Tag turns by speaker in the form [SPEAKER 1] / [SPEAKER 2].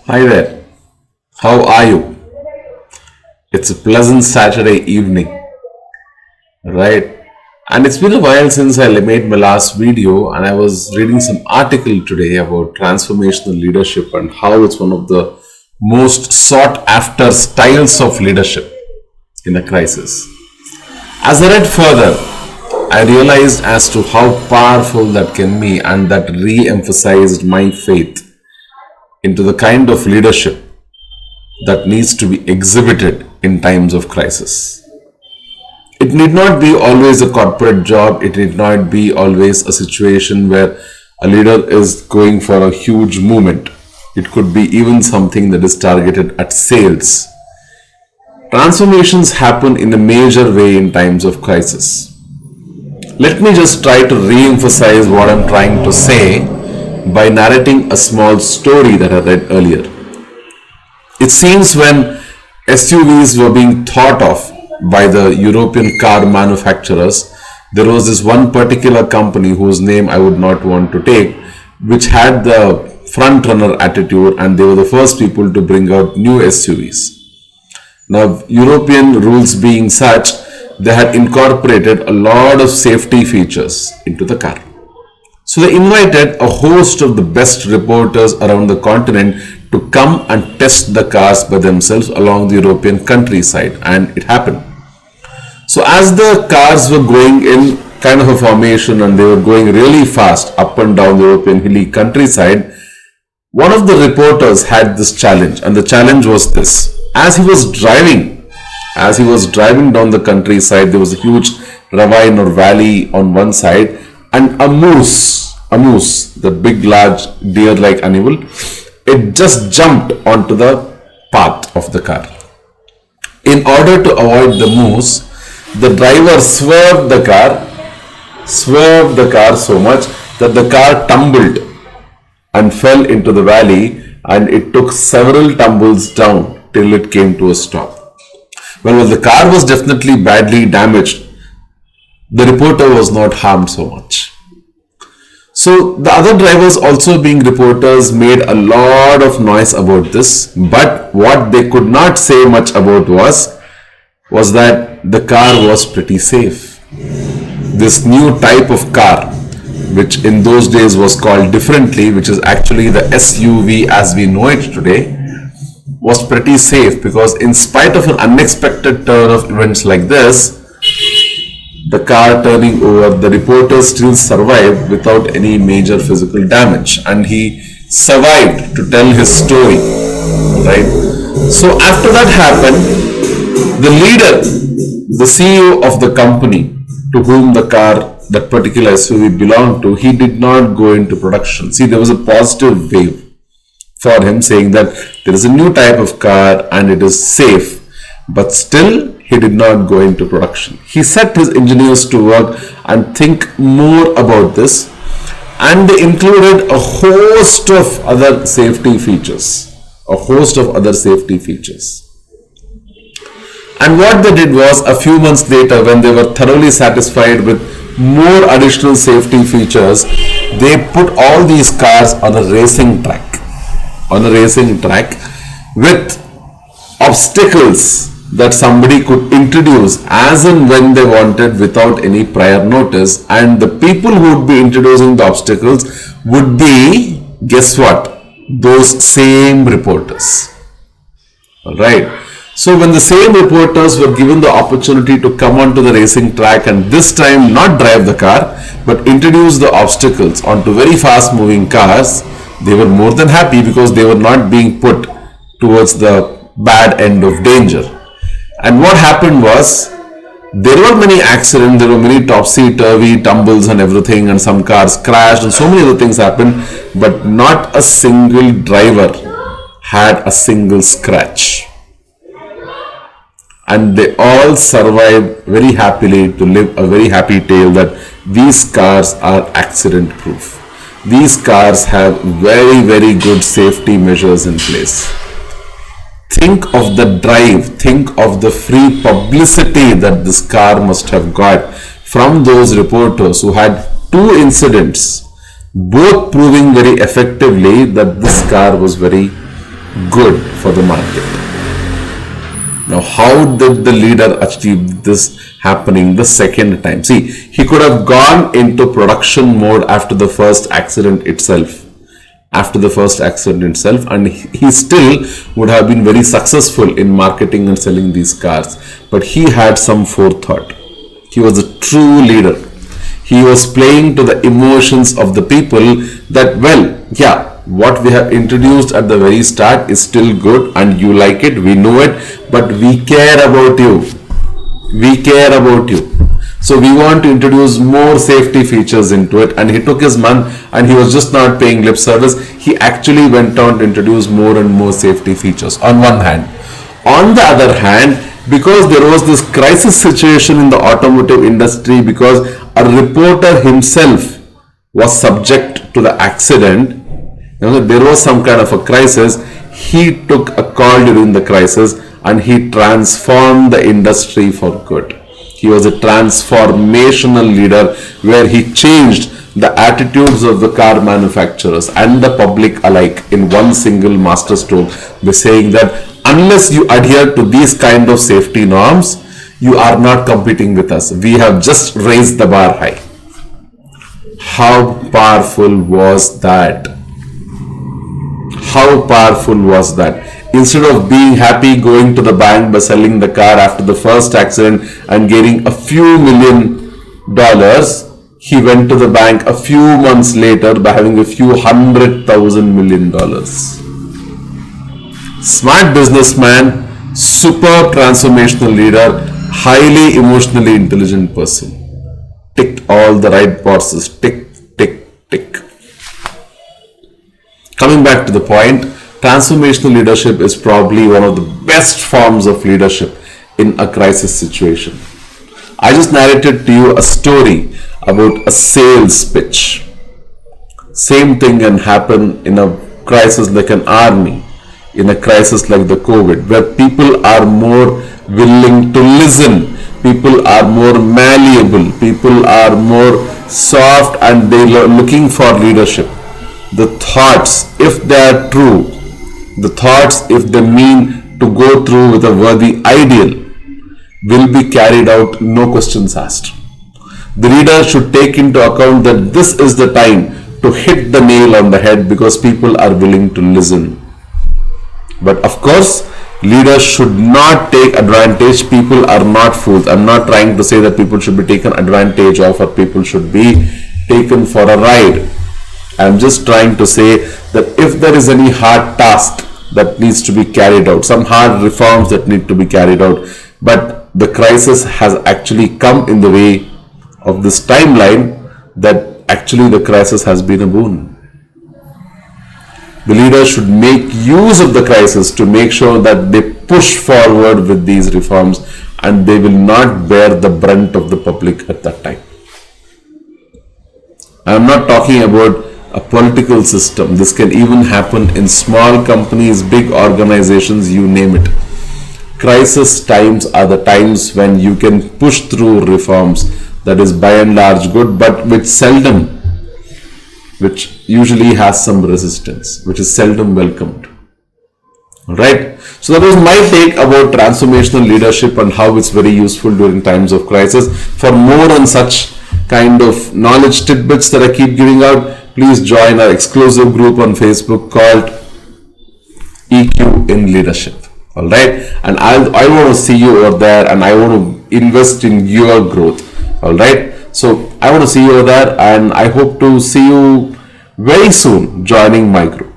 [SPEAKER 1] Hi there. How are you? It's a pleasant Saturday evening, right? And it's been a while since I made my last video, and I was reading some article today about transformational leadership and how it's one of the most sought after styles of leadership in a crisis. As I read further, I realized as to how powerful that can be, and that re-emphasized my faith into the kind of leadership that needs to be exhibited in times of crisis. It need not be always a corporate job, it need not be always a situation where a leader is going for a huge movement. It could be even something that is targeted at sales. Transformations happen in a major way in times of crisis. Let me just try to re-emphasize what I'm trying to say by narrating a small story that I read earlier. It seems when SUVs were being thought of by the European car manufacturers, there was this one particular company whose name I would not want to take, which had the front runner attitude, and they were the first people to bring out new SUVs. Now, European rules being such, they had incorporated a lot of safety features into the car. So they invited a host of the best reporters around the continent to come and test the cars by themselves along the European countryside, and it happened. So as the cars were going in kind of a formation and they were going really fast up and down the European hilly countryside, one of the reporters had this challenge, and the challenge was this. As he was driving down the countryside, there was a huge ravine or valley on one side, and a moose, the big large deer-like animal, it just jumped onto the path of the car. In order to avoid the moose, the driver swerved the car so much that the car tumbled and fell into the valley, and it took several tumbles down till it came to a stop. Well, the car was definitely badly damaged. The reporter was not harmed so much. So the other drivers, also being reporters, made a lot of noise about this, but what they could not say much about was that the car was pretty safe. This new type of car, which in those days was called differently, which is actually the SUV as we know it today, was pretty safe, because in spite of an unexpected turn of events like this, the car turning over, the reporter still survived without any major physical damage, and he survived to tell his story, right? So after that happened, the leader, the CEO of the company to whom the car, that particular SUV belonged to, he did not go into production. See, there was a positive wave for him saying that there is a new type of car and it is safe, but still he did not go into production. He set his engineers to work and think more about this, and they included a host of other safety features. And what they did was, a few months later, when they were thoroughly satisfied with more additional safety features, they put all these cars on a racing track with obstacles that somebody could introduce as and when they wanted without any prior notice, and the people who would be introducing the obstacles would be, guess what, those same reporters. Alright, so when the same reporters were given the opportunity to come onto the racing track and this time not drive the car but introduce the obstacles onto very fast moving cars, they were more than happy, because they were not being put towards the bad end of danger. And what happened was, there were many accidents, there were many topsy-turvy tumbles and everything, and some cars crashed and so many other things happened, but not a single driver had a single scratch. And they all survived very happily to live a very happy tale that these cars are accident proof. These cars have very, very good safety measures in place. Think of the drive, think of the free publicity that this car must have got from those reporters who had two incidents, both proving very effectively that this car was very good for the market. Now, how did the leader achieve this happening the second time? See, he could have gone into production mode after the first accident itself. And he still would have been very successful in marketing and selling these cars. But he had some forethought. He was a true leader. He was playing to the emotions of the people that, well, yeah, what we have introduced at the very start is still good and you like it, we know it, but we care about you. So we want to introduce more safety features into it, and he took his month and he was just not paying lip service. He actually went on to introduce more and more safety features on one hand. On the other hand, because there was this crisis situation in the automotive industry, because a reporter himself was subject to the accident, there was some kind of a crisis, he took a call during the crisis and he transformed the industry for good. He was a transformational leader where he changed the attitudes of the car manufacturers and the public alike in one single masterstroke by saying that unless you adhere to these kind of safety norms, you are not competing with us. We have just raised the bar high. How powerful was that? Instead of being happy going to the bank by selling the car after the first accident and getting a few $1,000,000, he went to the bank a few months later by having a few $100,000,000. Smart businessman, superb transformational leader, highly emotionally intelligent person. Ticked all the right boxes. Tick, tick, tick. Coming back to the point, transformational leadership is probably one of the best forms of leadership in a crisis situation. I just narrated to you a story about a sales pitch. Same thing can happen in a crisis like an army, in a crisis like the COVID, where people are more willing to listen, people are more malleable, people are more soft, and they are looking for leadership. The thoughts, if they are true, the thoughts, if they mean to go through with a worthy ideal, will be carried out, no questions asked. The leader should take into account that this is the time to hit the nail on the head because people are willing to listen. But of course, leaders should not take advantage. People are not fools. I'm not trying to say that people should be taken advantage of or people should be taken for a ride. I'm just trying to say that if there is any hard task that needs to be carried out, some hard reforms that need to be carried out, but the crisis has actually come in the way of this timeline, that actually the crisis has been a boon. The leaders should make use of the crisis to make sure that they push forward with these reforms and they will not bear the brunt of the public at that time. I am not talking about a political system. This can even happen in small companies, big organizations, you name it. Crisis times are the times when you can push through reforms that is by and large good, but which usually has some resistance, which is seldom welcomed. Right? So that was my take about transformational leadership and how it's very useful during times of crisis. For more on such kind of knowledge tidbits that I keep giving out, please join our exclusive group on Facebook called EQ in Leadership. All right, and I want to see you over there, and I want to invest in your growth. All right, so I want to see you over there, and I hope to see you very soon joining my group.